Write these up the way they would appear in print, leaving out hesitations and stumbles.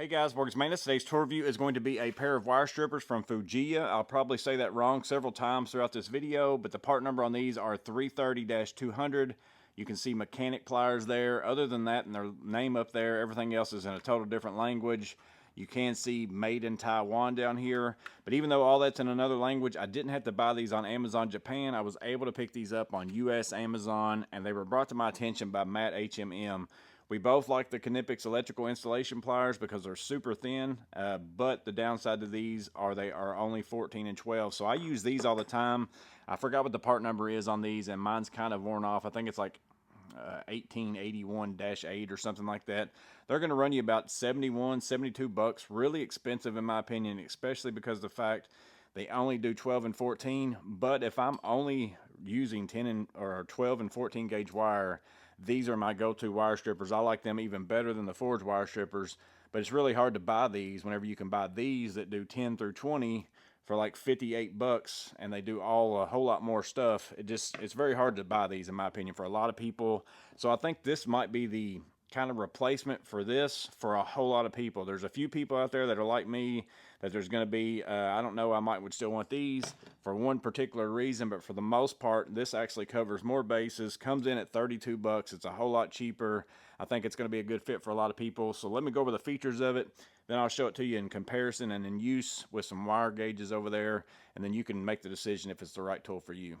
Hey guys, Morgan's Maintenance. Today's tour review is going to be a pair of wire strippers from Fujiya. I'll probably say that wrong several times throughout this video, but the part number on these are 330-200. You can see mechanic pliers there. Other than that, and their name up there, everything else is in a total different language. You can see made in Taiwan down here, but even though all that's in another language, I didn't have to buy these on Amazon Japan. I was able to pick these up on US Amazon, and they were brought to my attention by Matt HMM. We both like the Knipex electrical installation pliers because they're super thin, but the downside to these are they are only 14 and 12. So I use these all the time. I forgot what the part number is on these, and mine's kind of worn off. I think it's like 1881-8 or something like that. They're going to run you about 71, 72 bucks. Really expensive in my opinion, especially because of the fact they only do 12 and 14. But if I'm only using 10 or 12 and 14 gauge wire, these are my go-to wire strippers. I like them even better than the forged wire strippers, but it's really hard to buy these whenever you can buy these that do 10 through 20 for like 58 bucks, and they do a whole lot more stuff. It's very hard to buy these in my opinion for a lot of people. So I think this might be the kind of replacement for this for a whole lot of people. There's a few people out there that are like me that there's going to be I don't know, would still want these for one particular reason, but for the most part this actually covers more bases. Comes in at 32 bucks. It's a whole lot cheaper. I think it's going to be a good fit for a lot of people. So let me go over the features of it, then I'll show it to you in comparison and in use with some wire gauges over there, and then you can make the decision if it's the right tool for you.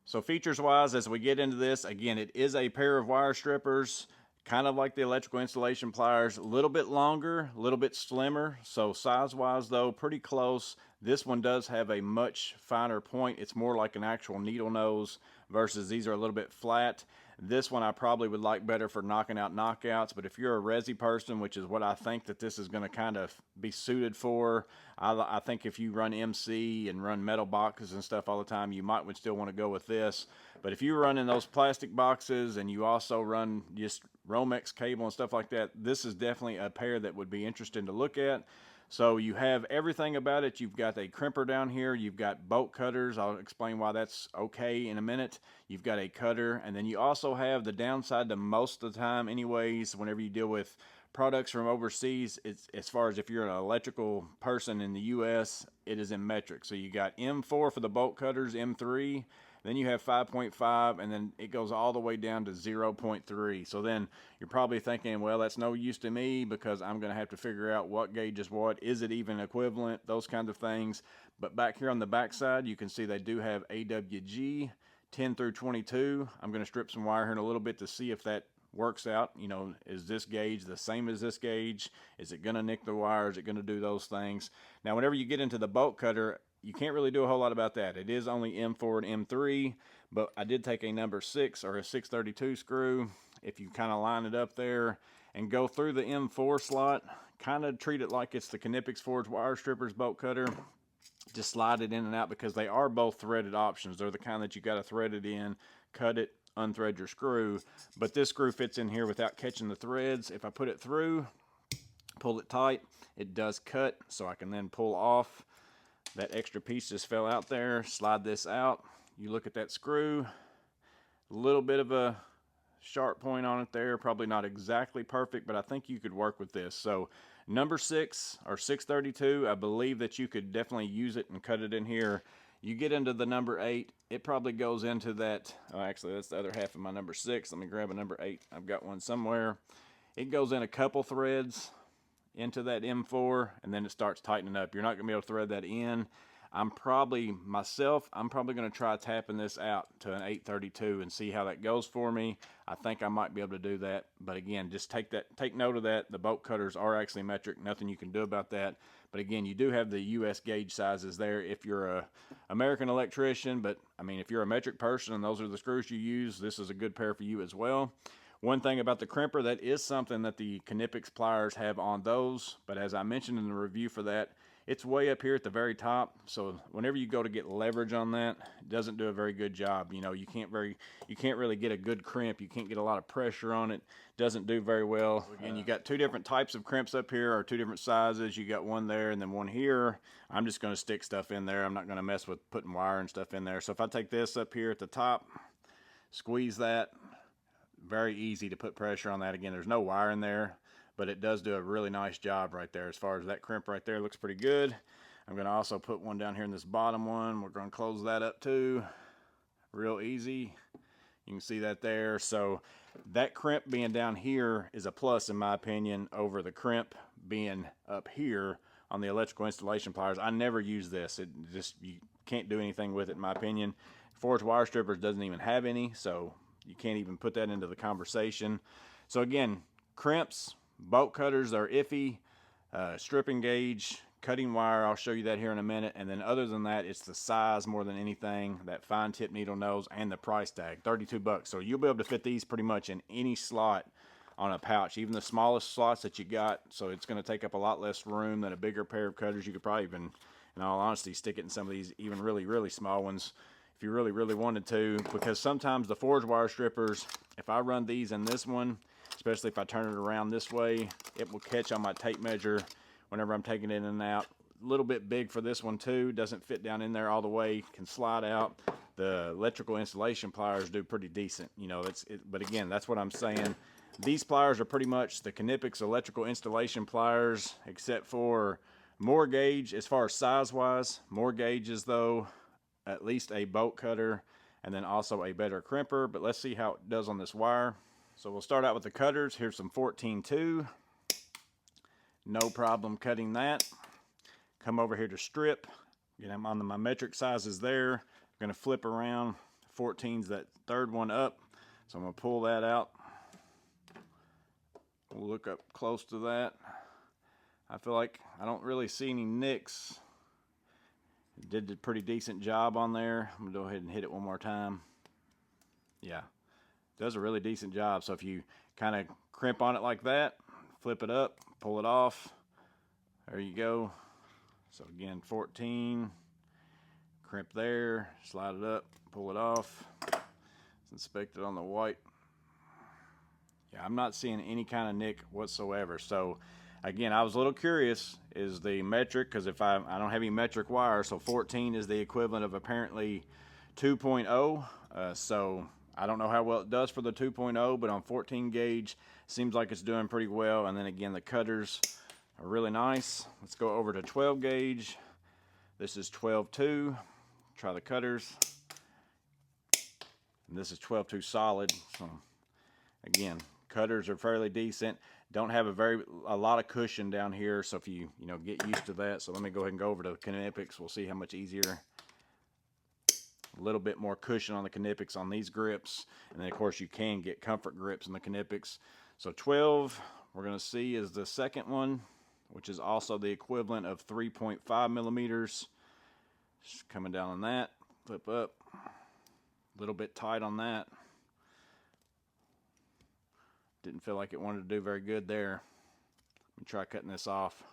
So features wise, as we get into this, again, it is a pair of wire strippers, kind of like the electrical installation pliers, a little bit longer, a little bit slimmer. So size wise though, pretty close. This one does have a much finer point. It's more like an actual needle nose versus these are a little bit flat. This one I probably would like better for knocking out knockouts, but if you're a resi person, which is what I think that this is going to kind of be suited for, I think if you run MC and run metal boxes and stuff all the time, you might still want to go with this. But if you're running those plastic boxes and you also run just Romex cable and stuff like that, this is definitely a pair that would be interesting to look at. So you have everything about it. You've got a crimper down here. You've got bolt cutters. I'll explain why that's okay in a minute. You've got a cutter, and then you also have the downside to most of the time anyways, whenever you deal with products from overseas, it's as far as if you're an electrical person in the US, it is in metric. So you got M4 for the bolt cutters, M3, then you have 5.5, and then it goes all the way down to 0.3. So then you're probably thinking, well, that's no use to me because I'm going to have to figure out what gauge is what. Is it even equivalent? Those kinds of things. But back here on the back side, you can see they do have AWG 10 through 22. I'm going to strip some wire here in a little bit to see if that works out. You know, is this gauge the same as this gauge? Is it going to nick the wire? Is it going to do those things? Now, whenever you get into the bolt cutter, you can't really do a whole lot about that. It is only M4 and M3, but I did take a number 6 or a 632 screw. If you kind of line it up there and go through the M4 slot, kind of treat it like it's the Knipex forged wire strippers bolt cutter. Just slide it in and out because they are both threaded options. They're the kind that you got to thread it in, cut it, unthread your screw. But this screw fits in here without catching the threads. If I put it through, pull it tight, it does cut, so I can then pull off. That extra piece just fell out there. Slide this out. You look at that screw, a little bit of a sharp point on it there. Probably not exactly perfect, but I think you could work with this. So number 6 or 632, I believe that you could definitely use it and cut it in here. You get into the number 8, it probably goes into that. Oh, actually, that's the other half of my number 6. Let me grab a number 8. I've got one somewhere. It goes in a couple threads into that M4, and then it starts tightening up. You're not going to be able to thread that in. I'm probably going to try tapping this out to an 832 and see how that goes for me. I think I might be able to do that, but again, just take note of that. The bolt cutters are actually metric. Nothing you can do about that. But again, you do have the US gauge sizes there if you're a American electrician, but I mean, if you're a metric person and those are the screws you use, this is a good pair for you as well. One thing about the crimper, that is something that the Knipex pliers have on those, but as I mentioned in the review for that, it's way up here at the very top. So whenever you go to get leverage on that, it doesn't do a very good job. You know, you can't really get a good crimp. You can't get a lot of pressure on it. Doesn't do very well. Again, you got 2 different types of crimps up here, or 2 different sizes. You got one there and then one here. I'm just going to stick stuff in there. I'm not going to mess with putting wire and stuff in there. So if I take this up here at the top, squeeze that, very easy to put pressure on that. Again, there's no wire in there, but it does do a really nice job right there. As far as that crimp right there, looks pretty good. I'm going to also put one down here in this bottom one. We're going to close that up too. Real easy. You can see that there. So that crimp being down here is a plus in my opinion over the crimp being up here on the electrical installation pliers. I never use this. It just, you can't do anything with it in my opinion. Forged wire strippers doesn't even have any, so you can't even put that into the conversation. So again, crimps, bolt cutters are iffy. Stripping gauge, cutting wire, I'll show you that here in a minute. And then other than that, it's the size more than anything, that fine tip needle nose, and the price tag, 32 bucks. So you'll be able to fit these pretty much in any slot on a pouch, even the smallest slots that you got. So it's going to take up a lot less room than a bigger pair of cutters. You could probably even, in all honesty, stick it in some of these even really small ones if you really wanted to, because sometimes the forged wire strippers, if I run these in this one, especially if I turn it around this way, it will catch on my tape measure whenever I'm taking it in and out. A little bit big for this one too, doesn't fit down in there all the way, can slide out. The electrical installation pliers do pretty decent, you know. But again, that's what I'm saying. These pliers are pretty much the Knipex electrical installation pliers, except for more gauge as far as size wise. More gauges though, at least a bolt cutter, and then also a better crimper. But let's see how it does on this wire. So we'll start out with the cutters. Here's some 14-2. No problem cutting that. Come over here to strip. Again, I'm on my metric sizes there. I'm going to flip around. 14's that third one up. So I'm going to pull that out. We'll look up close to that. I feel like I don't really see any nicks. It did a pretty decent job on there. I'm going to go ahead and hit it one more time. Yeah. Does a really decent job. So if you kind of crimp on it like that, flip it up, pull it off, there you go. So again, 14, crimp there, slide it up, pull it off. Let's inspect it on the white. Yeah, I'm not seeing any kind of nick whatsoever. So again, I was a little curious, is the metric, because if I don't have any metric wire, so 14 is the equivalent of apparently 2.0. So I don't know how well it does for the 2.0, but on 14 gauge, seems like it's doing pretty well. And then again, the cutters are really nice. Let's go over to 12 gauge. This is 12-2. Try the cutters. And this is 12-2 solid. So again, cutters are fairly decent. Don't have a lot of cushion down here, so if you get used to that. So let me go ahead and go over to Knipex. We'll see how much easier. A little bit more cushion on the Knipex on these grips, and then of course you can get comfort grips in the Knipex. So 12 we're going to see is the second one, which is also the equivalent of 3.5 millimeters. Just coming down on that, flip up, a little bit tight on that. Didn't feel like it wanted to do very good there. Let me try cutting this off.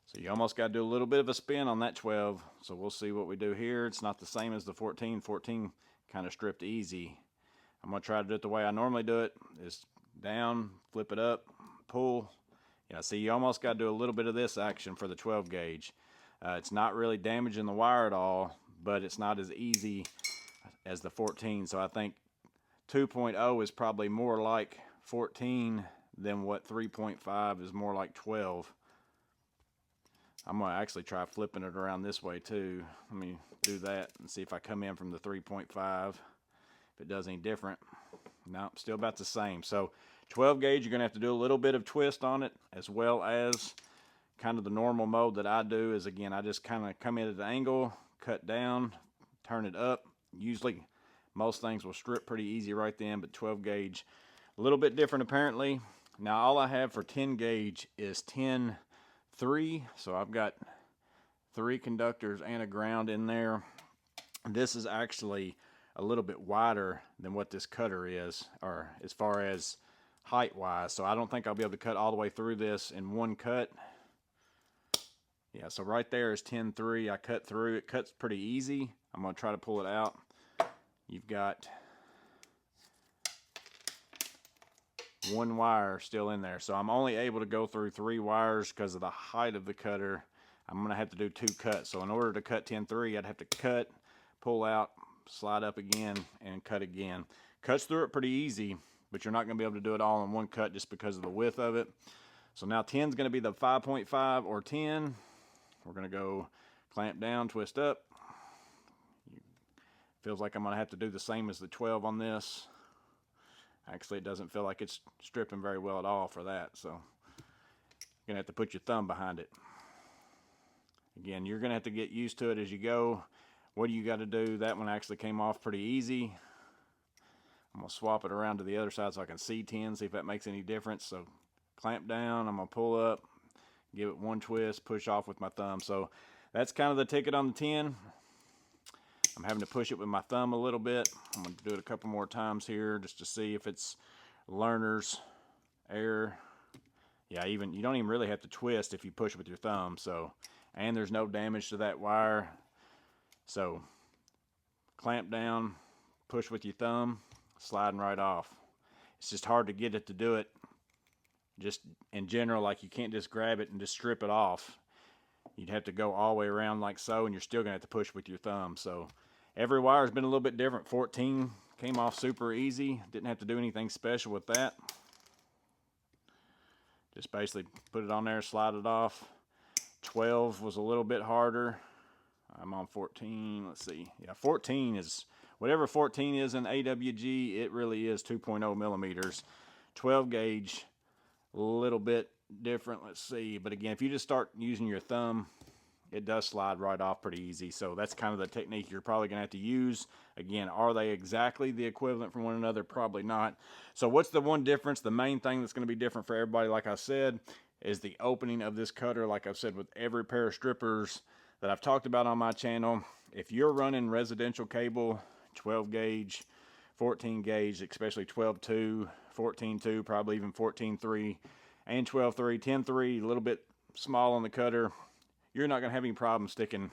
So you almost got to do a little bit of a spin on that 12. So we'll see what we do here. It's not the same as the 14. 14 kind of stripped easy. I'm going to try to do it the way I normally do it. Is down, flip it up, pull. Yeah, see, you almost got to do a little bit of this action for the 12 gauge. It's not really damaging the wire at all, but it's not as easy as the 14. So I think 2.0 is probably more like 14 than what 3.5 is more like 12. I'm going to actually try flipping it around this way too. Let me do that and see if I come in from the 3.5. If it does any different. No, still about the same. So 12 gauge, you're going to have to do a little bit of twist on it, as well as kind of the normal mode that I do is, again, I just kind of come in at the angle, cut down, turn it up. Usually most things will strip pretty easy right then, but 12 gauge, a little bit different apparently. Now all I have for 10 gauge is 10-3, so I've got 3 conductors and a ground in there. This is actually a little bit wider than what this cutter is, or as far as height wise, so I don't think I'll be able to cut all the way through this in one cut. Yeah, so right there is 10-3. I cut through. It cuts pretty easy. I'm going to try to pull it out. You've got 1 wire still in there. So I'm only able to go through 3 wires because of the height of the cutter. I'm going to have to do 2 cuts. So in order to cut 10-3, I'd have to cut, pull out, slide up again, and cut again. Cuts through it pretty easy, but you're not going to be able to do it all in one cut just because of the width of it. So now 10 is going to be the 5.5 or 10. We're going to go clamp down, twist up. Feels like I'm going to have to do the same as the 12 on this. Actually, it doesn't feel like it's stripping very well at all for that, so you're going to have to put your thumb behind it. Again, you're going to have to get used to it as you go. What do you got to do? That one actually came off pretty easy. I'm going to swap it around to the other side so I can see 10, see if that makes any difference. So clamp down, I'm going to pull up, give it one twist, push off with my thumb. So that's kind of the ticket on the 10. I'm having to push it with my thumb a little bit. I'm going to do it a couple more times here just to see if it's learner's error. Yeah, you don't even really have to twist if you push with your thumb. So, and there's no damage to that wire. So clamp down, push with your thumb, sliding right off. It's just hard to get it to do it just in general. Like, you can't just grab it and just strip it off. You'd have to go all the way around like so, and you're still gonna have to push with your thumb. So every wire's been a little bit different. 14 came off super easy. Didn't have to do anything special with that. Just basically put it on there, slide it off. 12 was a little bit harder. I'm on 14. Let's see. Yeah, 14 is, whatever 14 is in AWG, it really is 2.0 millimeters. 12 gauge, a little bit different. Let's see. But again, if you just start using your thumb, it does slide right off pretty easy. So that's kind of the technique you're probably going to have to use. Again, are they exactly the equivalent from one another? Probably not. So what's the one difference? The main thing that's going to be different for everybody, like I said, is the opening of this cutter. Like I've said with every pair of strippers that I've talked about on my channel, if you're running residential cable, 12 gauge, 14 gauge, especially 12.2, 14.2, probably even 14.3, and 12.3, 10.3, a little bit small on the cutter, you're not going to have any problem sticking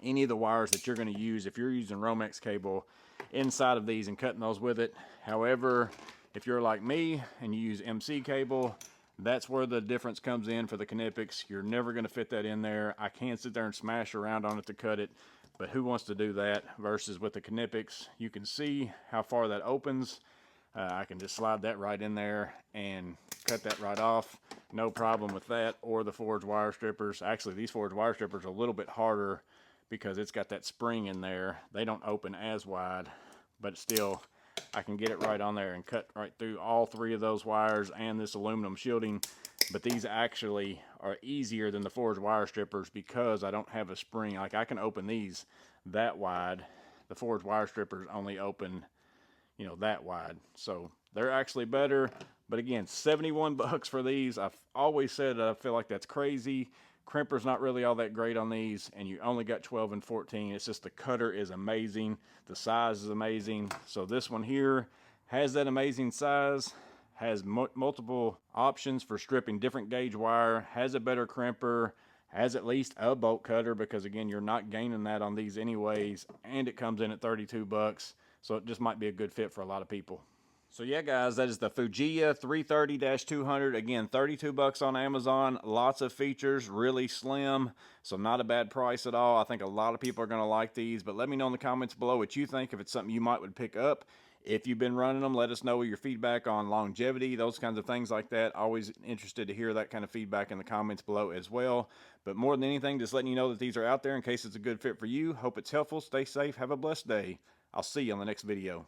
any of the wires that you're going to use if you're using Romex cable inside of these and cutting those with it. However, if you're like me and you use MC cable, that's where the difference comes in for the Knipex. You're never going to fit that in there. I can sit there and smash around on it to cut it, but who wants to do that? Versus with the Knipex, you can see how far that opens. I can just slide that right in there and cut that right off. No problem with that. Or the forged wire strippers. Actually, these forged wire strippers are a little bit harder because it's got that spring in there. They don't open as wide, but still, I can get it right on there and cut right through all three of those wires and this aluminum shielding. But these actually are easier than the forged wire strippers because I don't have a spring. Like, I can open these that wide. The forged wire strippers only open, you know, that wide. So they're actually better. But again, 71 bucks for these. I've always said I feel like that's crazy. Crimper's not really all that great on these, and you only got 12 and 14. It's just the cutter is amazing. The size is amazing. So this one here has that amazing size, has multiple options for stripping different gauge wire, has a better crimper, has at least a bolt cutter because, again, you're not gaining that on these anyways, and it comes in at 32 bucks. So it just might be a good fit for a lot of people. So yeah, guys, that is the Fujiya 330-200. Again, 32 bucks on Amazon. Lots of features, really slim. So not a bad price at all. I think a lot of people are going to like these. But let me know in the comments below what you think, if it's something you might would pick up. If you've been running them, let us know your feedback on longevity, those kinds of things like that. Always interested to hear that kind of feedback in the comments below as well. But more than anything, just letting you know that these are out there in case it's a good fit for you. Hope it's helpful. Stay safe. Have a blessed day. I'll see you on the next video.